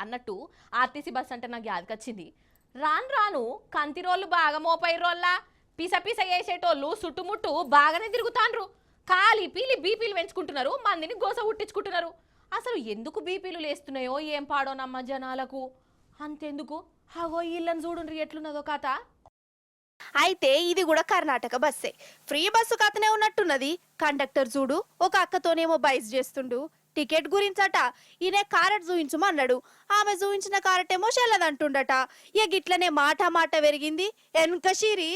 అన్నట్టు RTC bus అంటే నాకు యాదకొచ్చింది. రాను రాను కంతిరోళ్ళు బాగా మోపైరోళ్ళ పిస పిస వేసేటోళ్ళు చుట్టుముట్టు బాగానే తిరుగుతాండ్రు. కాలి పీలి బీపీలు పెంచుకుంటున్నారు, మందిని గోస ఉట్టించుకుంటున్నారు. అసలు ఎందుకు బీపీలు లేస్తున్నాయో ఏం పాడోనమ్మ జనాలకు. అంతెందుకు హగో ఇళ్ళని చూడుండ్రి ఎట్లున్నదో కథ. అయితే ఇది కూడా కర్ణాటక బస్సే. ఫ్రీ బస్సు కథనే ఉన్నట్టున్నది. కండక్టర్ చూడు ఒక అక్కతోనేమో బైస్ చేస్తుండు. టికెట్ గురించట ఈయన కారెట్ చూయించమన్నాడు. ఆమె చూయించిన కారెట్ ఏమో చెల్లదంటుండట. ఇక గిట్లనే మాట మాట పెరిగింది. ఎన్క షీరి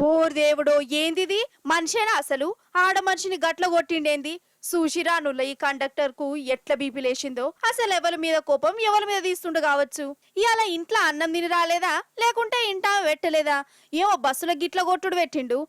ఓర్ దేవుడో ఏందిది, మనిషేనా అసలు? ఆడ మనిషిని గట్ల కొట్టిండేంది? సూషిరానుల ఈ కండక్టర్ కు ఎట్ల బీపీ లేచిందో. అసలు ఎవరి మీద కోపం ఎవరి మీద తీస్తుండు కావచ్చు. ఇవాళ ఇంట్లో అన్నం తిని రాలేదా, లేకుంటే ఇంటా పెట్టలేదా? ఏమో బస్సులో గిట్ల కొట్టుడు పెట్టిండు.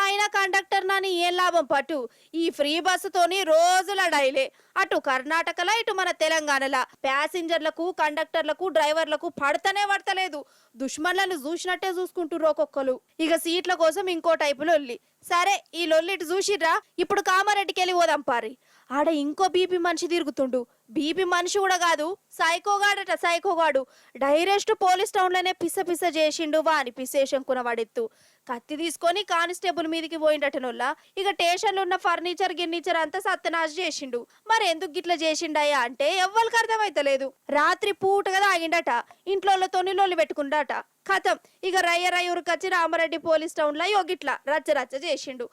ఆయన కండక్టర్ నాని ఏం లాభం పట్టు. ఈ ఫ్రీ బస్సుతోని రోజుల డైలే. అటు కర్ణాటకలా ఇటు మన తెలంగాణలా ప్యాసింజర్లకు కండక్టర్లకు డ్రైవర్లకు పడతలేదు. దుష్మన్లను చూసినట్టే చూసుకుంటుర్రు ఒక్కొక్కరు. ఇక సీట్ల కోసం ఇంకో టైపు లొల్లి. సరే ఈ లొల్లి ఇటు చూసిర్రా, ఇప్పుడు కామారెడ్డికి వెళ్ళి పోదాం పారి. ఆడ ఇంకో బీపీ మనిషి తిరుగుతుండు. బీపీ మనిషి కూడా కాదు, సైకోగాడట సైకోగాడు. డైరెక్ట్ పోలీస్ టౌన్ లోనే పిస పిస చేసిండు. వాని పిసేషంకున వాడెత్తు కత్తి తీసుకొని కానిస్టేబుల్ మీదికి పోయిండటనోల్లా. ఇక స్టేషన్లో ఉన్న ఫర్నిచర్ గిర్నిచర్ అంతా సత్యనాశ చేసిండు. మరి ఎందుకు గిట్లా చేసిండయా అంటే ఎవ్వరికి అర్థమైతలేదు. రాత్రి పూటగా తాగిండట, ఇంట్లో లొల్లి పెట్టుకుండట. కథం ఇక రయ్య ఉరికొచ్చి రామారెడ్డి పోలీస్ టౌన్ లో గిట్లా రచ్చ చేసిండు.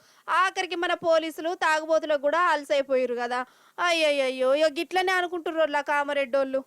ఆఖరికి మన పోలీసులు తాగుబోతులకు కూడా అలసైపోయారు కదా. అయ్యయ్యో గిట్లనే అనుకుంటుర్రు కామారెడ్డి వాళ్ళు.